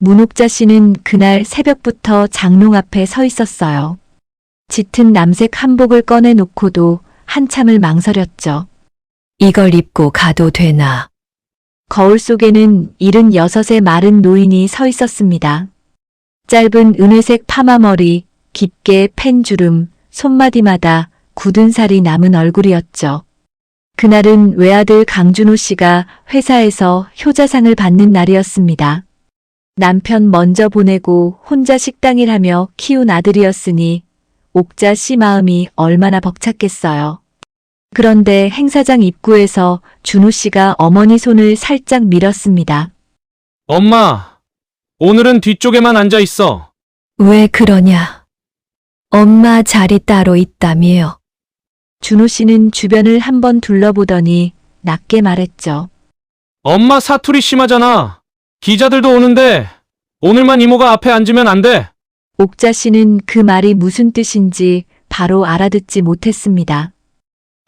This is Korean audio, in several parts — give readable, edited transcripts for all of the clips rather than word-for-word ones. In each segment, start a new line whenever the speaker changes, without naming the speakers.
문옥자 씨는 그날 새벽부터 장롱 앞에 서 있었어요. 짙은 남색 한복을 꺼내놓고도 한참을 망설였죠.
이걸 입고 가도 되나?
거울 속에는 76의 마른 노인이 서 있었습니다. 짧은 은회색 파마머리, 깊게 팬 주름, 손마디마다 굳은 살이 남은 얼굴이었죠. 그날은 외아들 강준호 씨가 회사에서 효자상을 받는 날이었습니다. 남편 먼저 보내고 혼자 식당일 하며 키운 아들이었으니 옥자 씨 마음이 얼마나 벅찼겠어요. 그런데 행사장 입구에서 준호 씨가 어머니 손을 살짝 밀었습니다.
엄마, 오늘은 뒤쪽에만 앉아 있어.
왜 그러냐? 엄마 자리 따로 있다며.
준호 씨는 주변을 한번 둘러보더니 낮게 말했죠.
엄마 사투리 심하잖아. 기자들도 오는데 오늘만 이모가 앞에 앉으면 안 돼.
옥자 씨는 그 말이 무슨 뜻인지 바로 알아듣지 못했습니다.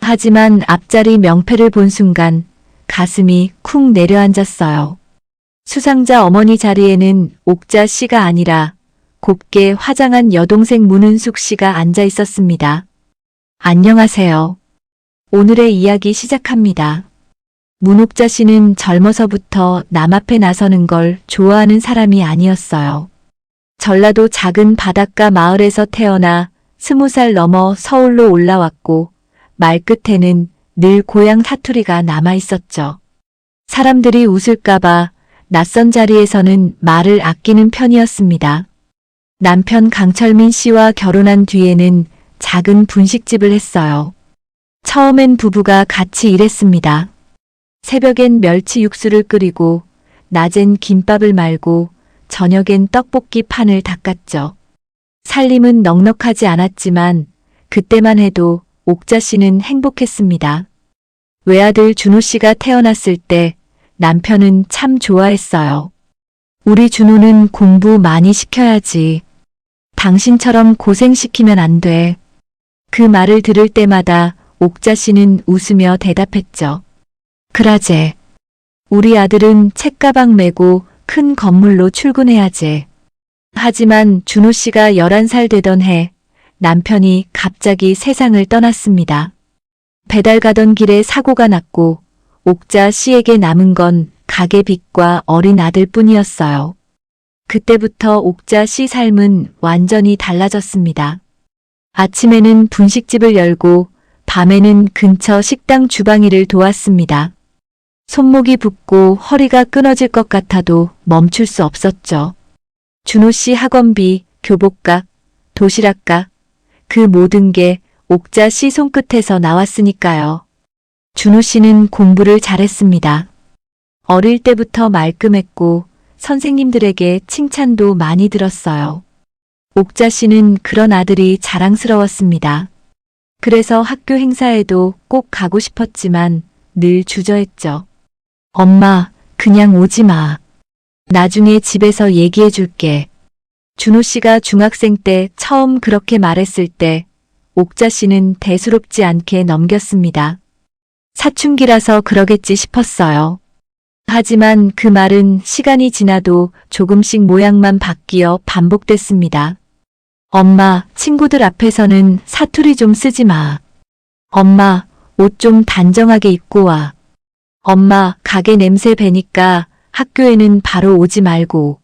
하지만 앞자리 명패를 본 순간 가슴이 쿵 내려앉았어요. 수상자 어머니 자리에는 옥자 씨가 아니라 곱게 화장한 여동생 문은숙 씨가 앉아 있었습니다. 안녕하세요. 오늘의 이야기 시작합니다. 문옥자 씨는 젊어서부터 남 앞에 나서는 걸 좋아하는 사람이 아니었어요. 전라도 작은 바닷가 마을에서 태어나 20살 넘어 서울로 올라왔고 말끝에는 늘 고향 사투리가 남아 있었죠. 사람들이 웃을까봐 낯선 자리에서는 말을 아끼는 편이었습니다. 남편 강철민 씨와 결혼한 뒤에는 작은 분식집을 했어요. 처음엔 부부가 같이 일했습니다. 새벽엔 멸치 육수를 끓이고 낮엔 김밥을 말고 저녁엔 떡볶이 판을 닦았죠. 살림은 넉넉하지 않았지만 그때만 해도 옥자 씨는 행복했습니다. 외아들 준호 씨가 태어났을 때 남편은 참 좋아했어요. 우리 준호는 공부 많이 시켜야지. 당신처럼 고생시키면 안 돼. 그 말을 들을 때마다 옥자 씨는 웃으며 대답했죠. 그라제. 우리 아들은 책가방 메고 큰 건물로 출근해야지. 하지만 준호 씨가 11살 되던 해 남편이 갑자기 세상을 떠났습니다. 배달 가던 길에 사고가 났고 옥자 씨에게 남은 건 가게 빚과 어린 아들뿐이었어요. 그때부터 옥자 씨 삶은 완전히 달라졌습니다. 아침에는 분식집을 열고 밤에는 근처 식당 주방 일을 도왔습니다. 손목이 붓고 허리가 끊어질 것 같아도 멈출 수 없었죠. 준호 씨 학원비, 교복값, 도시락값, 그 모든 게 옥자 씨 손끝에서 나왔으니까요. 준호 씨는 공부를 잘했습니다. 어릴 때부터 말끔했고 선생님들에게 칭찬도 많이 들었어요. 옥자 씨는 그런 아들이 자랑스러웠습니다. 그래서 학교 행사에도 꼭 가고 싶었지만 늘 주저했죠. 엄마, 그냥 오지 마. 나중에 집에서 얘기해 줄게. 준호 씨가 중학생 때 처음 그렇게 말했을 때 옥자 씨는 대수롭지 않게 넘겼습니다. 사춘기라서 그러겠지 싶었어요. 하지만 그 말은 시간이 지나도 조금씩 모양만 바뀌어 반복됐습니다. 엄마, 친구들 앞에서는 사투리 좀 쓰지 마. 엄마, 옷 좀 단정하게 입고 와. 엄마, 가게 냄새 배니까 학교에는 바로 오지 말고.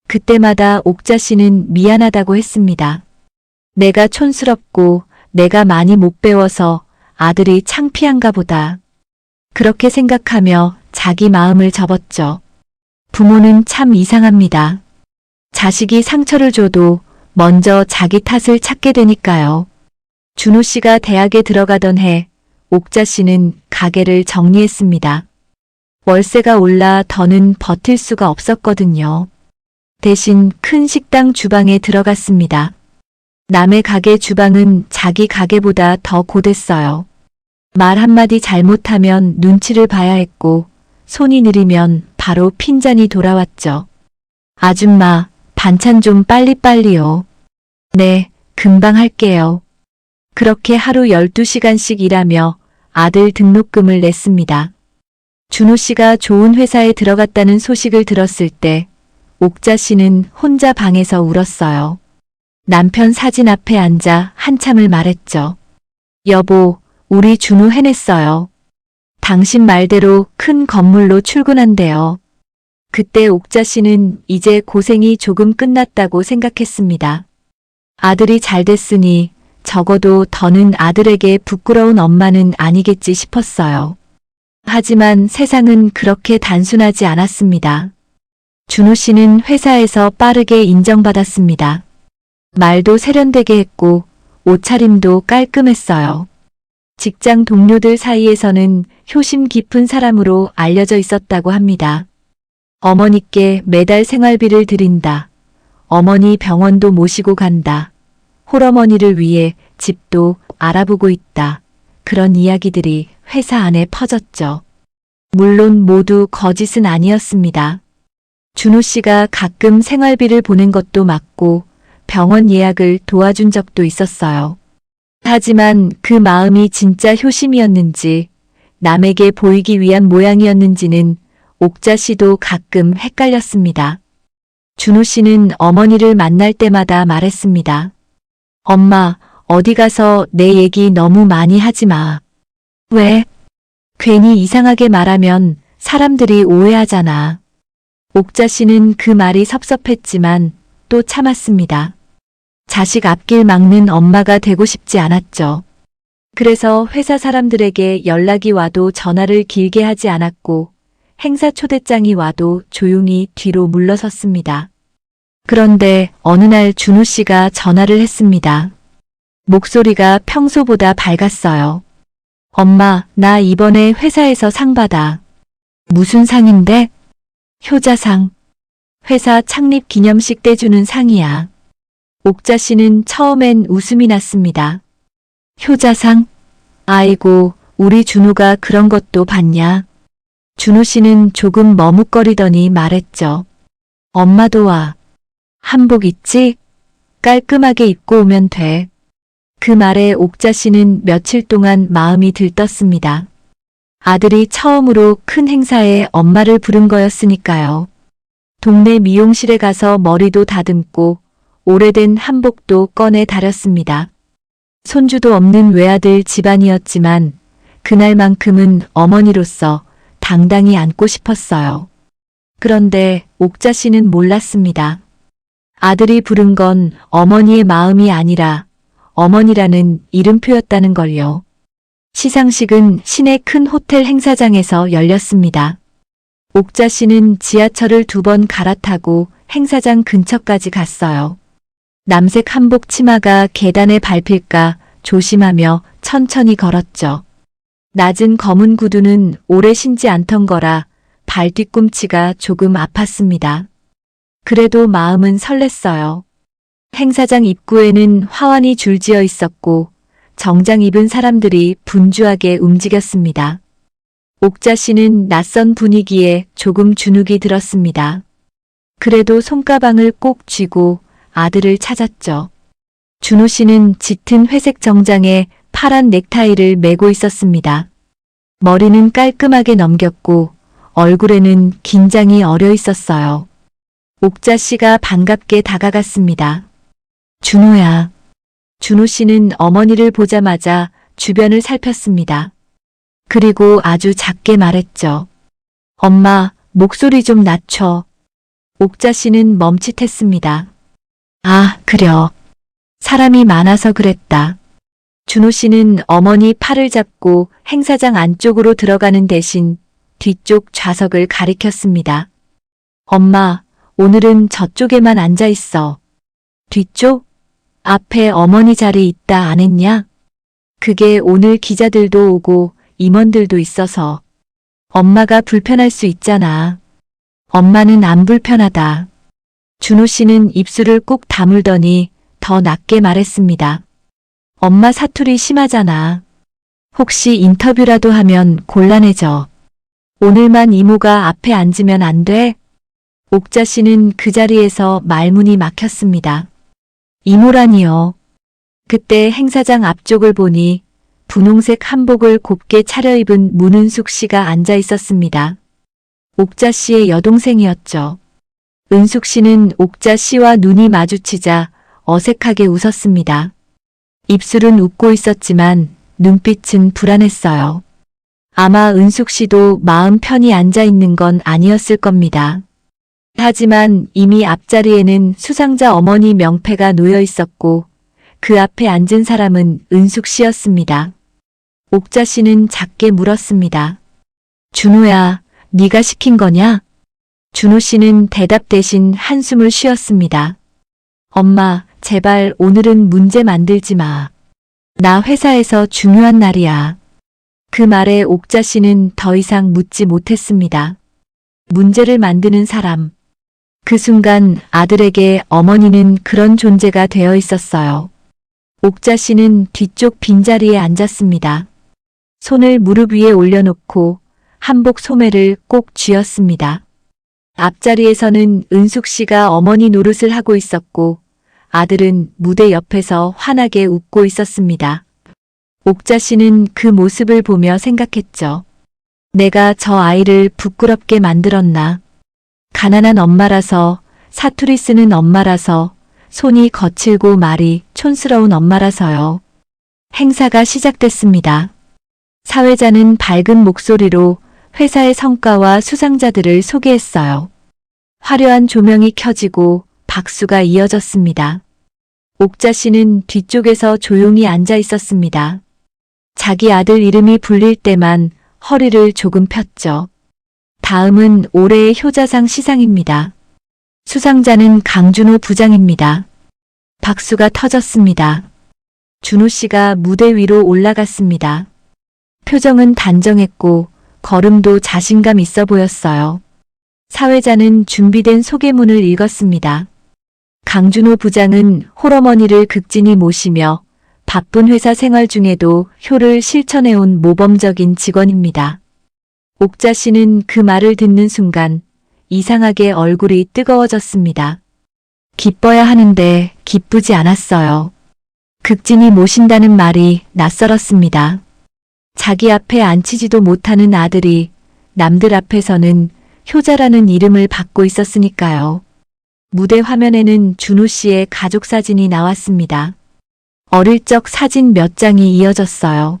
그때마다 옥자 씨는 미안하다고 했습니다. 내가 촌스럽고 내가 많이 못 배워서 아들이 창피한가 보다. 그렇게 생각하며 자기 마음을 접었죠. 부모는 참 이상합니다. 자식이 상처를 줘도 먼저 자기 탓을 찾게 되니까요. 준호 씨가 대학에 들어가던 해 옥자 씨는 가게를 정리했습니다. 월세가 올라 더는 버틸 수가 없었거든요. 대신 큰 식당 주방에 들어갔습니다. 남의 가게 주방은 자기 가게보다 더 고됐어요. 말 한마디 잘못하면 눈치를 봐야 했고 손이 느리면 바로 핀잔이 돌아왔죠. 아줌마, 반찬 좀 빨리빨리요. 네, 금방 할게요. 그렇게 하루 12시간씩 일하며 아들 등록금을 냈습니다. 준호 씨가 좋은 회사에 들어갔다는 소식을 들었을 때 옥자 씨는 혼자 방에서 울었어요. 남편 사진 앞에 앉아 한참을 말했죠. 여보, 우리 준우 해냈어요. 당신 말대로 큰 건물로 출근한대요. 그때 옥자 씨는 이제 고생이 조금 끝났다고 생각했습니다. 아들이 잘 됐으니 적어도 더는 아들에게 부끄러운 엄마는 아니겠지 싶었어요. 하지만 세상은 그렇게 단순하지 않았습니다. 준우 씨는 회사에서 빠르게 인정받았습니다. 말도 세련되게 했고 옷차림도 깔끔했어요. 직장 동료들 사이에서는 효심 깊은 사람으로 알려져 있었다고 합니다. 어머니께 매달 생활비를 드린다. 어머니 병원도 모시고 간다. 홀어머니를 위해 집도 알아보고 있다. 그런 이야기들이 회사 안에 퍼졌죠. 물론 모두 거짓은 아니었습니다. 준우 씨가 가끔 생활비를 보낸 것도 맞고 병원 예약을 도와준 적도 있었어요. 하지만 그 마음이 진짜 효심이었는지 남에게 보이기 위한 모양이었는지는 옥자 씨도 가끔 헷갈렸습니다. 준우 씨는 어머니를 만날 때마다 말했습니다. 엄마, 어디 가서 내 얘기 너무 많이 하지 마. 왜? 괜히 이상하게 말하면 사람들이 오해하잖아. 옥자 씨는 그 말이 섭섭했지만 또 참았습니다. 자식 앞길 막는 엄마가 되고 싶지 않았죠. 그래서 회사 사람들에게 연락이 와도 전화를 길게 하지 않았고 행사 초대장이 와도 조용히 뒤로 물러섰습니다. 그런데 어느 날 준우 씨가 전화를 했습니다. 목소리가 평소보다 밝았어요. 엄마, 나 이번에 회사에서 상 받아. 무슨 상인데? 효자상. 회사 창립 기념식 때 주는 상이야. 옥자 씨는 처음엔 웃음이 났습니다. 효자상? 아이고, 우리 준우가 그런 것도 받냐? 준우 씨는 조금 머뭇거리더니 말했죠. 엄마도 와. 한복 있지? 깔끔하게 입고 오면 돼. 그 말에 옥자 씨는 며칠 동안 마음이 들떴습니다. 아들이 처음으로 큰 행사에 엄마를 부른 거였으니까요. 동네 미용실에 가서 머리도 다듬고 오래된 한복도 꺼내 다렸습니다. 손주도 없는 외아들 집안이었지만 그날만큼은 어머니로서 당당히 안고 싶었어요. 그런데 옥자 씨는 몰랐습니다. 아들이 부른 건 어머니의 마음이 아니라 어머니라는 이름표였다는 걸요. 시상식은 시내 큰 호텔 행사장에서 열렸습니다. 옥자 씨는 지하철을 2번 갈아타고 행사장 근처까지 갔어요. 남색 한복 치마가 계단에 밟힐까 조심하며 천천히 걸었죠. 낮은 검은 구두는 오래 신지 않던 거라 발 뒤꿈치가 조금 아팠습니다. 그래도 마음은 설렜어요. 행사장 입구에는 화환이 줄지어 있었고 정장 입은 사람들이 분주하게 움직였습니다. 옥자 씨는 낯선 분위기에 조금 주눅이 들었습니다. 그래도 손가방을 꼭 쥐고 아들을 찾았죠. 준우 씨는 짙은 회색 정장에 파란 넥타이를 메고 있었습니다. 머리는 깔끔하게 넘겼고 얼굴에는 긴장이 어려 있었어요. 옥자 씨가 반갑게 다가갔습니다. 준우야. 준우 씨는 어머니를 보자마자 주변을 살폈습니다. 그리고 아주 작게 말했죠. 엄마, 목소리 좀 낮춰. 옥자 씨는 멈칫했습니다. 아, 그려. 사람이 많아서 그랬다. 준우 씨는 어머니 팔을 잡고 행사장 안쪽으로 들어가는 대신 뒤쪽 좌석을 가리켰습니다. 엄마, 오늘은 저쪽에만 앉아 있어. 뒤쪽? 앞에 어머니 자리 있다 안 했냐? 그게 오늘 기자들도 오고 임원들도 있어서. 엄마가 불편할 수 있잖아. 엄마는 안 불편하다. 준우 씨는 입술을 꾹 다물더니 더 낮게 말했습니다. 엄마 사투리 심하잖아. 혹시 인터뷰라도 하면 곤란해져. 오늘만 이모가 앞에 앉으면 안 돼? 옥자 씨는 그 자리에서 말문이 막혔습니다. 이모라니요. 그때 행사장 앞쪽을 보니 분홍색 한복을 곱게 차려입은 문은숙 씨가 앉아 있었습니다. 옥자 씨의 여동생이었죠. 은숙 씨는 옥자 씨와 눈이 마주치자 어색하게 웃었습니다. 입술은 웃고 있었지만 눈빛은 불안했어요. 아마 은숙 씨도 마음 편히 앉아 있는 건 아니었을 겁니다. 하지만 이미 앞자리에는 수상자 어머니 명패가 놓여 있었고 그 앞에 앉은 사람은 은숙 씨였습니다. 옥자 씨는 작게 물었습니다. 준호야, 네가 시킨 거냐? 준호 씨는 대답 대신 한숨을 쉬었습니다. 엄마, 제발 오늘은 문제 만들지 마. 나 회사에서 중요한 날이야. 그 말에 옥자 씨는 더 이상 묻지 못했습니다. 문제를 만드는 사람. 그 순간 아들에게 어머니는 그런 존재가 되어 있었어요. 옥자 씨는 뒤쪽 빈자리에 앉았습니다. 손을 무릎 위에 올려놓고 한복 소매를 꼭 쥐었습니다. 앞자리에서는 은숙 씨가 어머니 노릇을 하고 있었고 아들은 무대 옆에서 환하게 웃고 있었습니다. 옥자 씨는 그 모습을 보며 생각했죠. 내가 저 아이를 부끄럽게 만들었나. 가난한 엄마라서, 사투리 쓰는 엄마라서, 손이 거칠고 말이 촌스러운 엄마라서요. 행사가 시작됐습니다. 사회자는 밝은 목소리로 회사의 성과와 수상자들을 소개했어요. 화려한 조명이 켜지고 박수가 이어졌습니다. 옥자 씨는 뒤쪽에서 조용히 앉아 있었습니다. 자기 아들 이름이 불릴 때만 허리를 조금 폈죠. 다음은 올해의 효자상 시상입니다. 수상자는 강준호 부장입니다. 박수가 터졌습니다. 준호 씨가 무대 위로 올라갔습니다. 표정은 단정했고 걸음도 자신감 있어 보였어요. 사회자는 준비된 소개문을 읽었습니다. 강준호 부장은 홀어머니를 극진히 모시며 바쁜 회사 생활 중에도 효를 실천해온 모범적인 직원입니다. 옥자 씨는 그 말을 듣는 순간 이상하게 얼굴이 뜨거워졌습니다. 기뻐야 하는데 기쁘지 않았어요. 극진히 모신다는 말이 낯설었습니다. 자기 앞에 앉히지도 못하는 아들이 남들 앞에서는 효자라는 이름을 받고 있었으니까요. 무대 화면에는 준호 씨의 가족 사진이 나왔습니다. 어릴 적 사진 몇 장이 이어졌어요.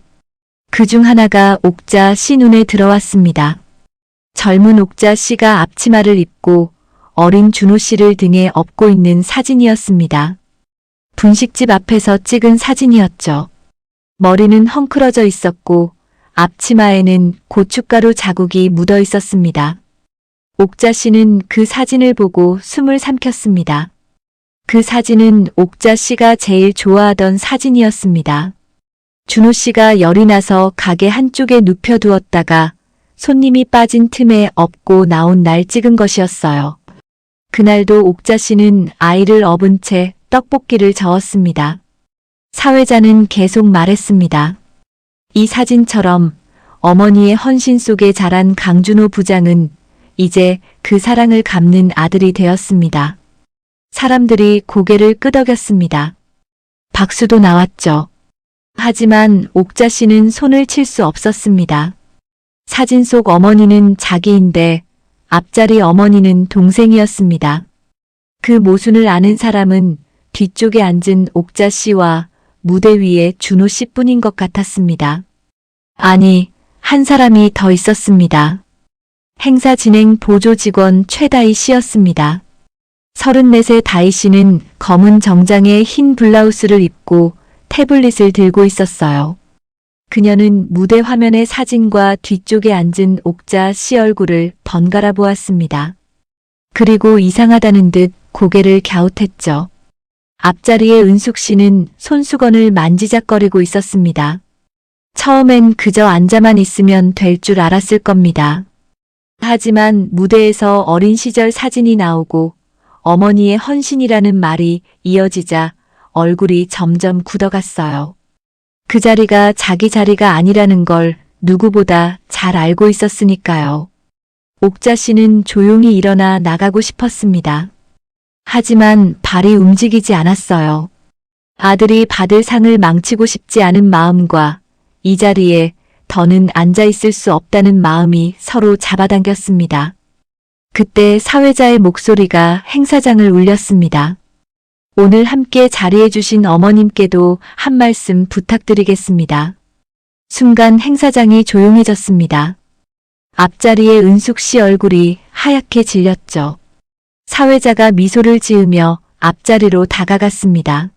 그중 하나가 옥자 씨 눈에 들어왔습니다. 젊은 옥자 씨가 앞치마를 입고 어린 준호 씨를 등에 업고 있는 사진이었습니다. 분식집 앞에서 찍은 사진이었죠. 머리는 헝클어져 있었고 앞치마에는 고춧가루 자국이 묻어 있었습니다. 옥자 씨는 그 사진을 보고 숨을 삼켰습니다. 그 사진은 옥자 씨가 제일 좋아하던 사진이었습니다. 준호 씨가 열이 나서 가게 한쪽에 눕혀두었다가 손님이 빠진 틈에 업고 나온 날 찍은 것이었어요. 그날도 옥자 씨는 아이를 업은 채 떡볶이를 저었습니다. 사회자는 계속 말했습니다. 이 사진처럼 어머니의 헌신 속에 자란 강준호 부장은 이제 그 사랑을 갚는 아들이 되었습니다. 사람들이 고개를 끄덕였습니다. 박수도 나왔죠. 하지만 옥자 씨는 손을 칠 수 없었습니다. 사진 속 어머니는 자기인데 앞자리 어머니는 동생이었습니다. 그 모순을 아는 사람은 뒤쪽에 앉은 옥자 씨와 무대 위에 준호 씨뿐인 것 같았습니다. 아니, 한 사람이 더 있었습니다. 행사 진행 보조 직원 최다희 씨였습니다. 34세 다희 씨는 검은 정장에 흰 블라우스를 입고 태블릿을 들고 있었어요. 그녀는 무대 화면의 사진과 뒤쪽에 앉은 옥자 씨 얼굴을 번갈아 보았습니다. 그리고 이상하다는 듯 고개를 갸웃했죠. 앞자리에 은숙 씨는 손수건을 만지작거리고 있었습니다. 처음엔 그저 앉아만 있으면 될 줄 알았을 겁니다. 하지만 무대에서 어린 시절 사진이 나오고 어머니의 헌신이라는 말이 이어지자 얼굴이 점점 굳어갔어요. 그 자리가 자기 자리가 아니라는 걸 누구보다 잘 알고 있었으니까요. 옥자 씨는 조용히 일어나 나가고 싶었습니다. 하지만 발이 움직이지 않았어요. 아들이 받을 상을 망치고 싶지 않은 마음과 이 자리에 더는 앉아 있을 수 없다는 마음이 서로 잡아당겼습니다. 그때 사회자의 목소리가 행사장을 울렸습니다. 오늘 함께 자리해 주신 어머님께도 한 말씀 부탁드리겠습니다. 순간 행사장이 조용해졌습니다. 앞자리에 은숙 씨 얼굴이 하얗게 질렸죠. 사회자가 미소를 지으며 앞자리로 다가갔습니다.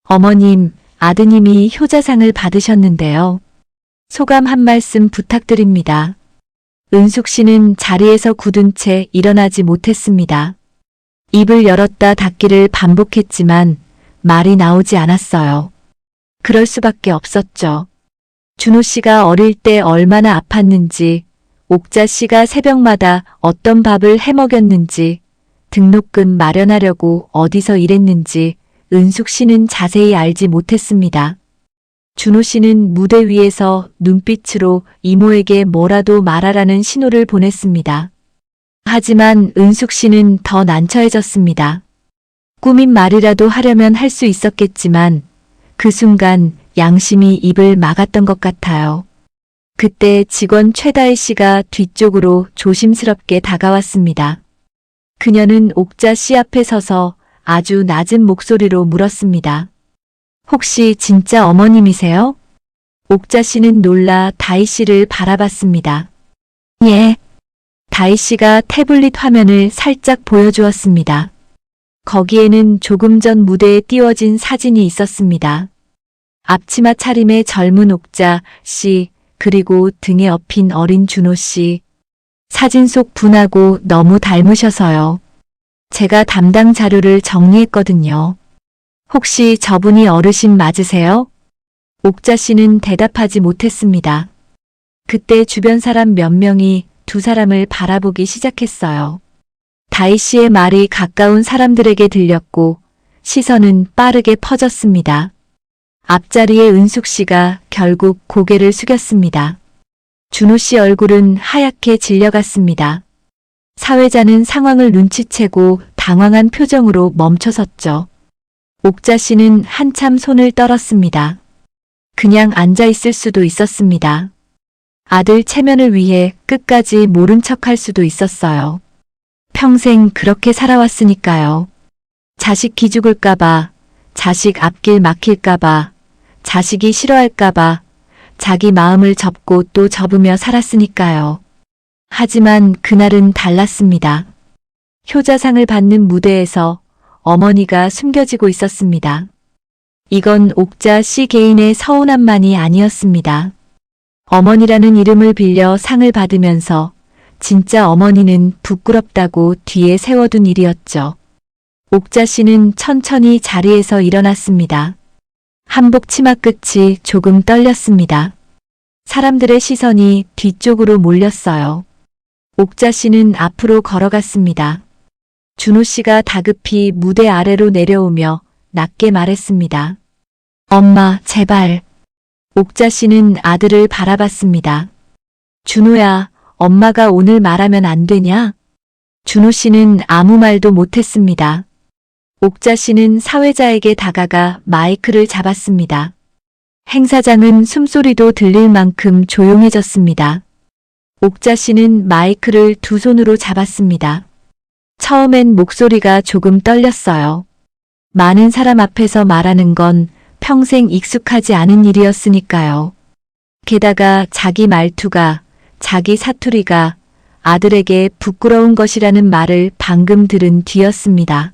어머님, 아드님이 효자상을 받으셨는데요. 소감 한 말씀 부탁드립니다. 은숙 씨는 자리에서 굳은 채 일어나지 못했습니다. 입을 열었다 닫기를 반복했지만 말이 나오지 않았어요. 그럴 수밖에 없었죠. 준호 씨가 어릴 때 얼마나 아팠는지, 옥자 씨가 새벽마다 어떤 밥을 해먹였는지, 등록금 마련하려고 어디서 일했는지 은숙 씨는 자세히 알지 못했습니다. 준호 씨는 무대 위에서 눈빛으로 이모에게 뭐라도 말하라는 신호를 보냈습니다. 하지만 은숙 씨는 더 난처해졌습니다. 꾸민 말이라도 하려면 할 수 있었겠지만 그 순간 양심이 입을 막았던 것 같아요. 그때 직원 최다혜 씨가 뒤쪽으로 조심스럽게 다가왔습니다. 그녀는 옥자 씨 앞에 서서 아주 낮은 목소리로 물었습니다. 혹시 진짜 어머님이세요? 옥자 씨는 놀라 다희 씨를 바라봤습니다. 예. 다희 씨가 태블릿 화면을 살짝 보여주었습니다. 거기에는 조금 전 무대에 띄워진 사진이 있었습니다. 앞치마 차림의 젊은 옥자 씨, 그리고 등에 업힌 어린 준호 씨. 사진 속 분하고 너무 닮으셔서요. 제가 담당 자료를 정리했거든요. 혹시 저분이 어르신 맞으세요? 옥자 씨는 대답하지 못했습니다. 그때 주변 사람 몇 명이 두 사람을 바라보기 시작했어요. 다희 씨의 말이 가까운 사람들에게 들렸고 시선은 빠르게 퍼졌습니다. 앞자리에 은숙 씨가 결국 고개를 숙였습니다. 준호 씨 얼굴은 하얗게 질려갔습니다. 사회자는 상황을 눈치채고 당황한 표정으로 멈춰섰죠. 옥자 씨는 한참 손을 떨었습니다. 그냥 앉아 있을 수도 있었습니다. 아들 체면을 위해 끝까지 모른 척할 수도 있었어요. 평생 그렇게 살아왔으니까요. 자식 기죽을까봐, 자식 앞길 막힐까봐, 자식이 싫어할까봐 자기 마음을 접고 또 접으며 살았으니까요. 하지만 그날은 달랐습니다. 효자상을 받는 무대에서 어머니가 숨겨지고 있었습니다. 이건 옥자 씨 개인의 서운함만이 아니었습니다. 어머니라는 이름을 빌려 상을 받으면서 진짜 어머니는 부끄럽다고 뒤에 세워둔 일이었죠. 옥자 씨는 천천히 자리에서 일어났습니다. 한복 치마 끝이 조금 떨렸습니다. 사람들의 시선이 뒤쪽으로 몰렸어요. 옥자 씨는 앞으로 걸어갔습니다. 준호 씨가 다급히 무대 아래로 내려오며 낮게 말했습니다. 엄마, 제발. 옥자 씨는 아들을 바라봤습니다. 준호야, 엄마가 오늘 말하면 안 되냐? 준호 씨는 아무 말도 못했습니다. 옥자 씨는 사회자에게 다가가 마이크를 잡았습니다. 행사장은 숨소리도 들릴 만큼 조용해졌습니다. 옥자 씨는 마이크를 두 손으로 잡았습니다. 처음엔 목소리가 조금 떨렸어요. 많은 사람 앞에서 말하는 건 평생 익숙하지 않은 일이었으니까요. 게다가 자기 말투가, 자기 사투리가 아들에게 부끄러운 것이라는 말을 방금 들은 뒤였습니다.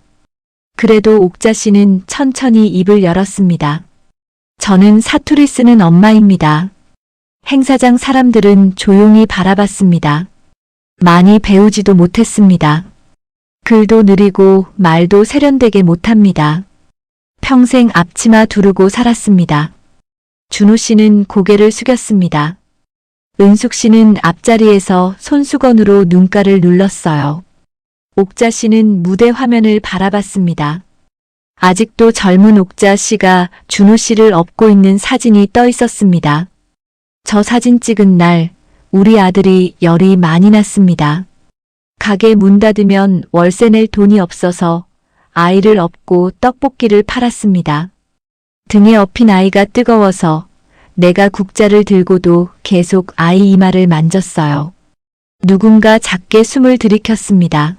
그래도 옥자 씨는 천천히 입을 열었습니다. 저는 사투리 쓰는 엄마입니다. 행사장 사람들은 조용히 바라봤습니다. 많이 배우지도 못했습니다. 글도 느리고 말도 세련되게 못합니다. 평생 앞치마 두르고 살았습니다. 준호 씨는 고개를 숙였습니다. 은숙 씨는 앞자리에서 손수건으로 눈가를 눌렀어요. 옥자 씨는 무대 화면을 바라봤습니다. 아직도 젊은 옥자 씨가 준호 씨를 업고 있는 사진이 떠 있었습니다. 저 사진 찍은 날 우리 아들이 열이 많이 났습니다. 가게 문 닫으면 월세 낼 돈이 없어서 아이를 업고 떡볶이를 팔았습니다. 등에 업힌 아이가 뜨거워서 내가 국자를 들고도 계속 아이 이마를 만졌어요. 누군가 작게 숨을 들이켰습니다.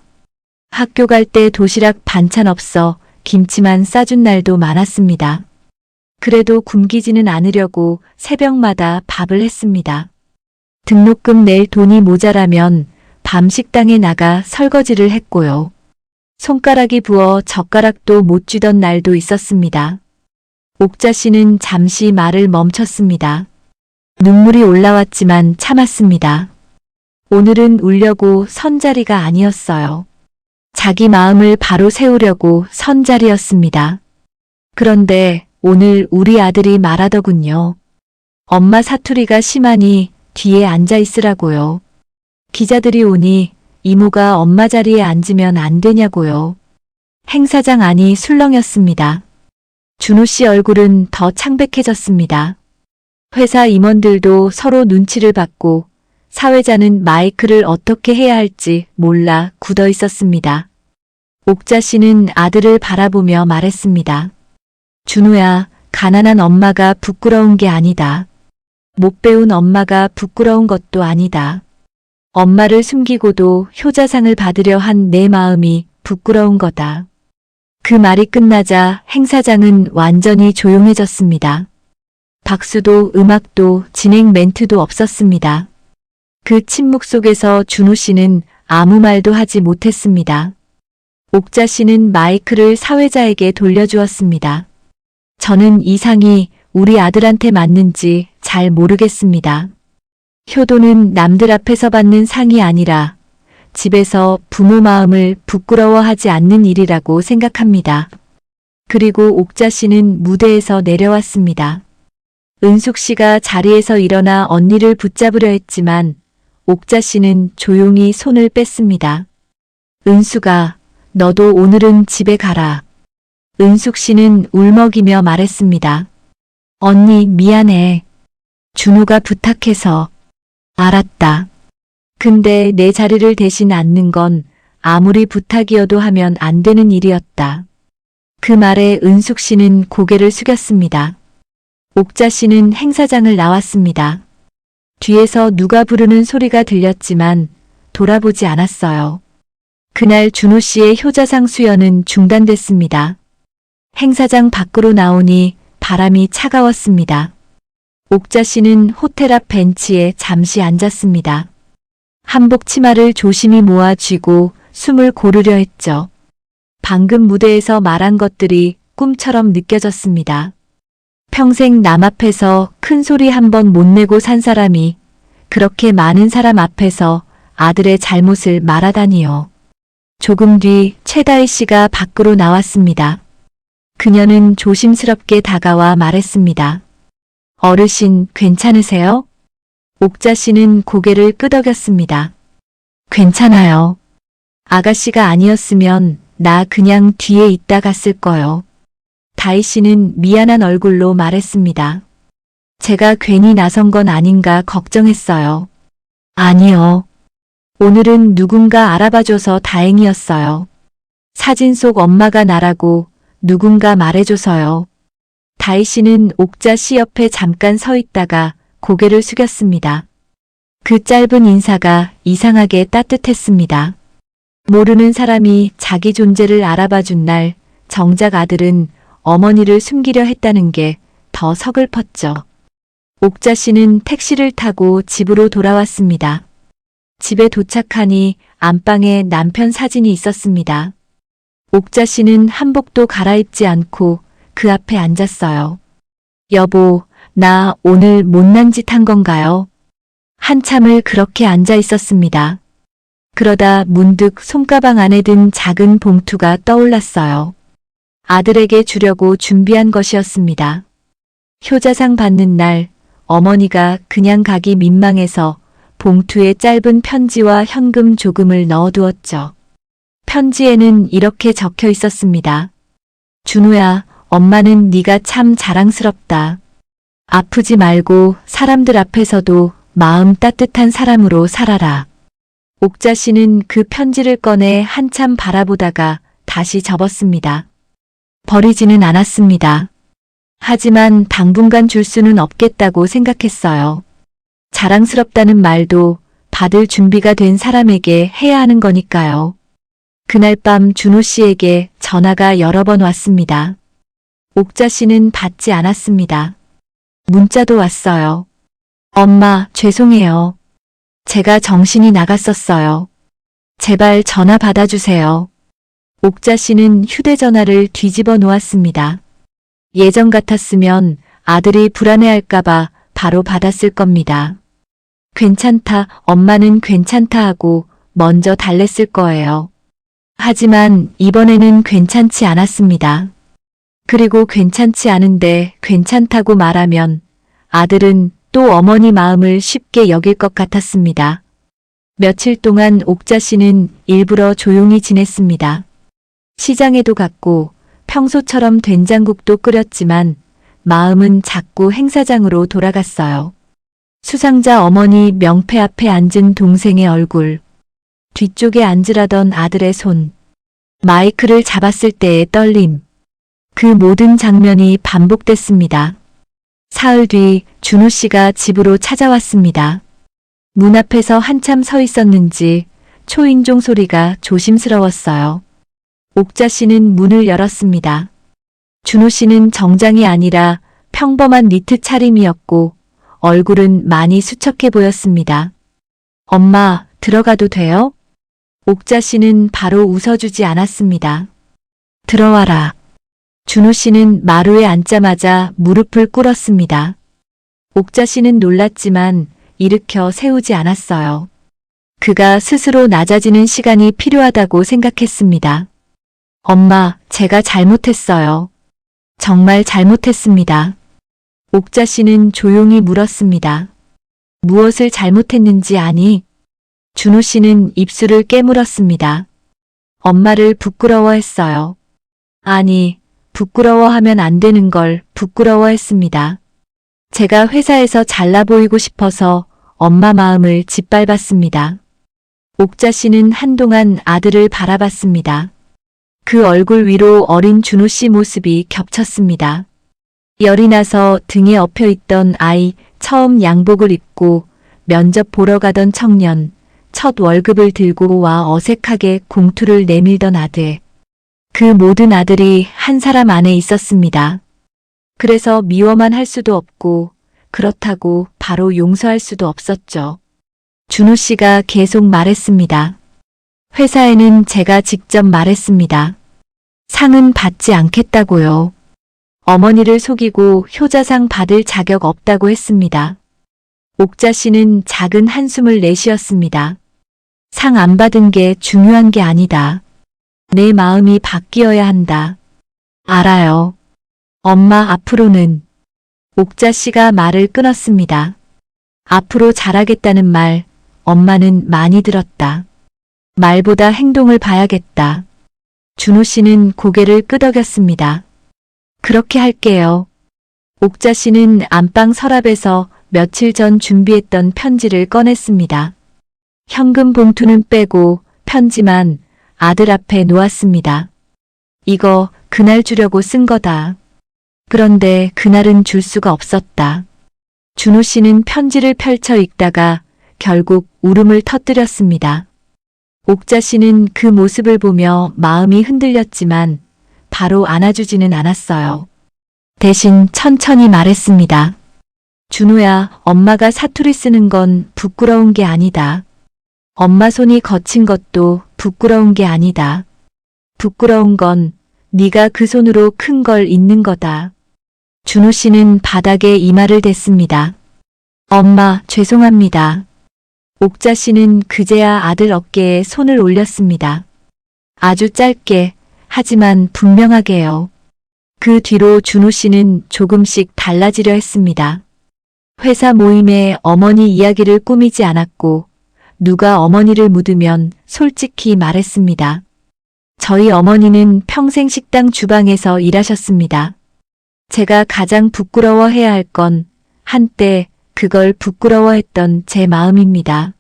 학교 갈 때 도시락 반찬 없어 김치만 싸준 날도 많았습니다. 그래도 굶기지는 않으려고 새벽마다 밥을 했습니다. 등록금 낼 돈이 모자라면 밤 식당에 나가 설거지를 했고요. 손가락이 부어 젓가락도 못 쥐던 날도 있었습니다. 옥자 씨는 잠시 말을 멈췄습니다. 눈물이 올라왔지만 참았습니다. 오늘은 울려고 선 자리가 아니었어요. 자기 마음을 바로 세우려고 선 자리였습니다. 그런데 오늘 우리 아들이 말하더군요. 엄마 사투리가 심하니 뒤에 앉아 있으라고요. 기자들이 오니 이모가 엄마 자리에 앉으면 안 되냐고요. 행사장 안이 술렁였습니다. 준호 씨 얼굴은 더 창백해졌습니다. 회사 임원들도 서로 눈치를 받고 사회자는 마이크를 어떻게 해야 할지 몰라 굳어 있었습니다. 옥자 씨는 아들을 바라보며 말했습니다. 준호야, 가난한 엄마가 부끄러운 게 아니다. 못 배운 엄마가 부끄러운 것도 아니다. 엄마를 숨기고도 효자상을 받으려 한 내 마음이 부끄러운 거다. 그 말이 끝나자 행사장은 완전히 조용해졌습니다. 박수도 음악도 진행 멘트도 없었습니다. 그 침묵 속에서 준호 씨는 아무 말도 하지 못했습니다. 옥자 씨는 마이크를 사회자에게 돌려주었습니다. 저는 이 상이 우리 아들한테 맞는지 잘 모르겠습니다. 효도는 남들 앞에서 받는 상이 아니라 집에서 부모 마음을 부끄러워하지 않는 일이라고 생각합니다. 그리고 옥자 씨는 무대에서 내려왔습니다. 은숙 씨가 자리에서 일어나 언니를 붙잡으려 했지만 옥자 씨는 조용히 손을 뺐습니다. 은숙아, 너도 오늘은 집에 가라. 은숙 씨는 울먹이며 말했습니다. 언니 미안해. 준호가 부탁해서. 알았다. 근데 내 자리를 대신 앉는 건 아무리 부탁이어도 하면 안 되는 일이었다. 그 말에 은숙 씨는 고개를 숙였습니다. 옥자 씨는 행사장을 나왔습니다. 뒤에서 누가 부르는 소리가 들렸지만 돌아보지 않았어요. 그날 준호 씨의 효자상 수여는 중단됐습니다. 행사장 밖으로 나오니 바람이 차가웠습니다. 옥자 씨는 호텔 앞 벤치에 잠시 앉았습니다. 한복 치마를 조심히 모아 쥐고 숨을 고르려 했죠. 방금 무대에서 말한 것들이 꿈처럼 느껴졌습니다. 평생 남 앞에서 큰 소리 한 번 못 내고 산 사람이 그렇게 많은 사람 앞에서 아들의 잘못을 말하다니요. 조금 뒤 최다희 씨가 밖으로 나왔습니다. 그녀는 조심스럽게 다가와 말했습니다. 어르신 괜찮으세요? 옥자 씨는 고개를 끄덕였습니다. 괜찮아요. 아가씨가 아니었으면 나 그냥 뒤에 있다 갔을 거요. 다희 씨는 미안한 얼굴로 말했습니다. 제가 괜히 나선 건 아닌가 걱정했어요. 아니요. 오늘은 누군가 알아봐줘서 다행이었어요. 사진 속 엄마가 나라고 누군가 말해줘서요. 다희 씨는 옥자 씨 옆에 잠깐 서 있다가 고개를 숙였습니다. 그 짧은 인사가 이상하게 따뜻했습니다. 모르는 사람이 자기 존재를 알아봐준 날 정작 아들은 어머니를 숨기려 했다는 게 더 서글펐죠. 옥자 씨는 택시를 타고 집으로 돌아왔습니다. 집에 도착하니 안방에 남편 사진이 있었습니다. 옥자 씨는 한복도 갈아입지 않고 그 앞에 앉았어요. 여보, 나 오늘 못난 짓 한 건가요? 한참을 그렇게 앉아 있었습니다. 그러다 문득 손가방 안에 든 작은 봉투가 떠올랐어요. 아들에게 주려고 준비한 것이었습니다. 효자상 받는 날 어머니가 그냥 가기 민망해서 봉투에 짧은 편지와 현금 조금을 넣어두었죠. 편지에는 이렇게 적혀 있었습니다. 준호야, 엄마는 네가 참 자랑스럽다. 아프지 말고 사람들 앞에서도 마음 따뜻한 사람으로 살아라. 옥자 씨는 그 편지를 꺼내 한참 바라보다가 다시 접었습니다. 버리지는 않았습니다. 하지만 당분간 줄 수는 없겠다고 생각했어요. 자랑스럽다는 말도 받을 준비가 된 사람에게 해야 하는 거니까요. 그날 밤 준호 씨에게 전화가 여러 번 왔습니다. 옥자 씨는 받지 않았습니다. 문자도 왔어요. 엄마, 죄송해요. 제가 정신이 나갔었어요. 제발 전화 받아주세요. 옥자 씨는 휴대전화를 뒤집어 놓았습니다. 예전 같았으면 아들이 불안해할까봐 바로 받았을 겁니다. 괜찮다, 엄마는 괜찮다 하고 먼저 달랬을 거예요. 하지만 이번에는 괜찮지 않았습니다. 그리고 괜찮지 않은데 괜찮다고 말하면 아들은 또 어머니 마음을 쉽게 여길 것 같았습니다. 며칠 동안 옥자 씨는 일부러 조용히 지냈습니다. 시장에도 갔고 평소처럼 된장국도 끓였지만 마음은 자꾸 행사장으로 돌아갔어요. 수상자 어머니 명패 앞에 앉은 동생의 얼굴, 뒤쪽에 앉으라던 아들의 손, 마이크를 잡았을 때의 떨림, 그 모든 장면이 반복됐습니다. 사흘 뒤 준호 씨가 집으로 찾아왔습니다. 문 앞에서 한참 서 있었는지 초인종 소리가 조심스러웠어요. 옥자 씨는 문을 열었습니다. 준호 씨는 정장이 아니라 평범한 니트 차림이었고 얼굴은 많이 수척해 보였습니다. 엄마, 들어가도 돼요? 옥자 씨는 바로 웃어주지 않았습니다. 들어와라. 준호 씨는 마루에 앉자마자 무릎을 꿇었습니다. 옥자 씨는 놀랐지만 일으켜 세우지 않았어요. 그가 스스로 낮아지는 시간이 필요하다고 생각했습니다. 엄마, 제가 잘못했어요. 정말 잘못했습니다. 옥자 씨는 조용히 물었습니다. 무엇을 잘못했는지 아니? 준호 씨는 입술을 깨물었습니다. 엄마를 부끄러워했어요. 아니, 부끄러워하면 안 되는 걸 부끄러워했습니다. 제가 회사에서 잘나 보이고 싶어서 엄마 마음을 짓밟았습니다. 옥자 씨는 한동안 아들을 바라봤습니다. 그 얼굴 위로 어린 준호 씨 모습이 겹쳤습니다. 열이 나서 등에 엎여 있던 아이, 처음 양복을 입고 면접 보러 가던 청년, 첫 월급을 들고 와 어색하게 공투를 내밀던 아들. 그 모든 아들이 한 사람 안에 있었습니다. 그래서 미워만 할 수도 없고 그렇다고 바로 용서할 수도 없었죠. 준호 씨가 계속 말했습니다. 회사에는 제가 직접 말했습니다. 상은 받지 않겠다고요. 어머니를 속이고 효자상 받을 자격 없다고 했습니다. 옥자 씨는 작은 한숨을 내쉬었습니다. 상 안 받은 게 중요한 게 아니다. 내 마음이 바뀌어야 한다. 알아요. 엄마, 앞으로는. 옥자 씨가 말을 끊었습니다. 앞으로 잘하겠다는 말, 엄마는 많이 들었다. 말보다 행동을 봐야겠다. 준호 씨는 고개를 끄덕였습니다. 그렇게 할게요. 옥자 씨는 안방 서랍에서 며칠 전 준비했던 편지를 꺼냈습니다. 현금 봉투는 빼고 편지만 아들 앞에 놓았습니다. 이거 그날 주려고 쓴 거다. 그런데 그날은 줄 수가 없었다. 준호 씨는 편지를 펼쳐 읽다가 결국 울음을 터뜨렸습니다. 옥자 씨는 그 모습을 보며 마음이 흔들렸지만 바로 안아주지는 않았어요. 대신 천천히 말했습니다. 준호야, 엄마가 사투리 쓰는 건 부끄러운 게 아니다. 엄마 손이 거친 것도 부끄러운 게 아니다. 부끄러운 건 네가 그 손으로 큰 걸 잊는 거다. 준호 씨는 바닥에 이마를 댔습니다. 엄마, 죄송합니다. 옥자 씨는 그제야 아들 어깨에 손을 올렸습니다. 아주 짧게, 하지만 분명하게요. 그 뒤로 준호 씨는 조금씩 달라지려 했습니다. 회사 모임에 어머니 이야기를 꾸미지 않았고 누가 어머니를 묻으면 솔직히 말했습니다. 저희 어머니는 평생 식당 주방에서 일하셨습니다. 제가 가장 부끄러워해야 할 건 한때 그걸 부끄러워했던 제 마음입니다.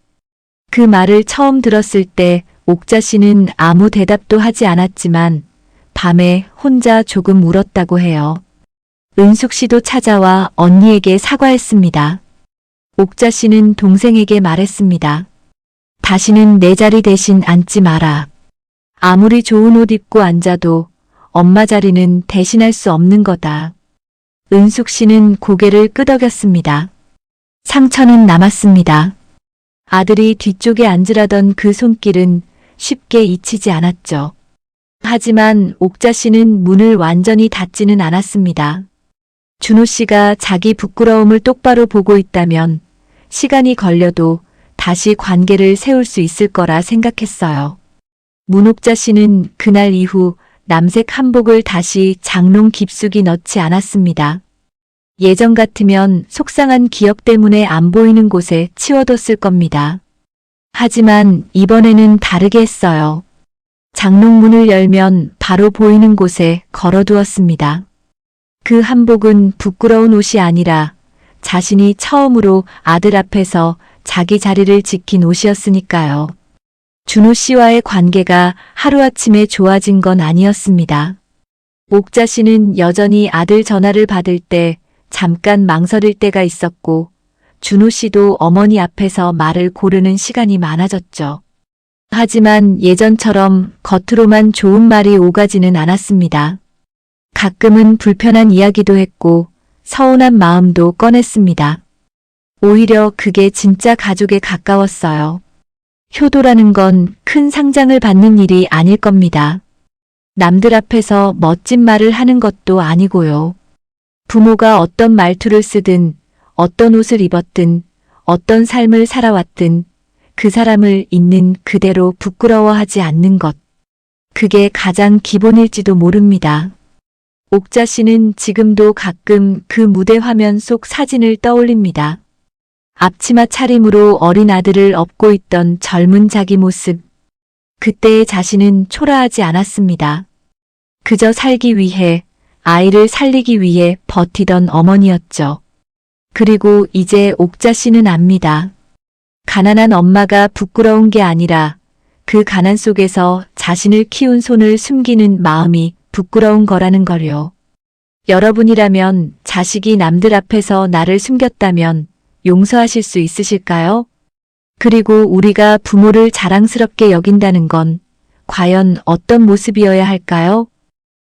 그 말을 처음 들었을 때 옥자 씨는 아무 대답도 하지 않았지만 밤에 혼자 조금 울었다고 해요. 은숙 씨도 찾아와 언니에게 사과했습니다. 옥자 씨는 동생에게 말했습니다. 다시는 내 자리 대신 앉지 마라. 아무리 좋은 옷 입고 앉아도 엄마 자리는 대신할 수 없는 거다. 은숙 씨는 고개를 끄덕였습니다. 상처는 남았습니다. 아들이 뒤쪽에 앉으라던 그 손길은 쉽게 잊히지 않았죠. 하지만 옥자 씨는 문을 완전히 닫지는 않았습니다. 준호 씨가 자기 부끄러움을 똑바로 보고 있다면 시간이 걸려도 다시 관계를 세울 수 있을 거라 생각했어요. 문옥자 씨는 그날 이후 남색 한복을 다시 장롱 깊숙이 넣지 않았습니다. 예전 같으면 속상한 기억 때문에 안 보이는 곳에 치워뒀을 겁니다. 하지만 이번에는 다르게 했어요. 장롱 문을 열면 바로 보이는 곳에 걸어두었습니다. 그 한복은 부끄러운 옷이 아니라 자신이 처음으로 아들 앞에서 자기 자리를 지킨 옷이었으니까요. 준호 씨와의 관계가 하루아침에 좋아진 건 아니었습니다. 옥자 씨는 여전히 아들 전화를 받을 때 잠깐 망설일 때가 있었고, 준호 씨도 어머니 앞에서 말을 고르는 시간이 많아졌죠. 하지만 예전처럼 겉으로만 좋은 말이 오가지는 않았습니다. 가끔은 불편한 이야기도 했고 서운한 마음도 꺼냈습니다. 오히려 그게 진짜 가족에 가까웠어요. 효도라는 건 큰 상장을 받는 일이 아닐 겁니다. 남들 앞에서 멋진 말을 하는 것도 아니고요. 부모가 어떤 말투를 쓰든, 어떤 옷을 입었든, 어떤 삶을 살아왔든 그 사람을 있는 그대로 부끄러워하지 않는 것. 그게 가장 기본일지도 모릅니다. 옥자 씨는 지금도 가끔 그 무대 화면 속 사진을 떠올립니다. 앞치마 차림으로 어린 아들을 업고 있던 젊은 자기 모습. 그때의 자신은 초라하지 않았습니다. 그저 살기 위해, 아이를 살리기 위해 버티던 어머니였죠. 그리고 이제 옥자 씨는 압니다. 가난한 엄마가 부끄러운 게 아니라 그 가난 속에서 자신을 키운 손을 숨기는 마음이 부끄러운 거라는 걸요. 여러분이라면 자식이 남들 앞에서 나를 숨겼다면 용서하실 수 있으실까요? 그리고 우리가 부모를 자랑스럽게 여긴다는 건 과연 어떤 모습이어야 할까요?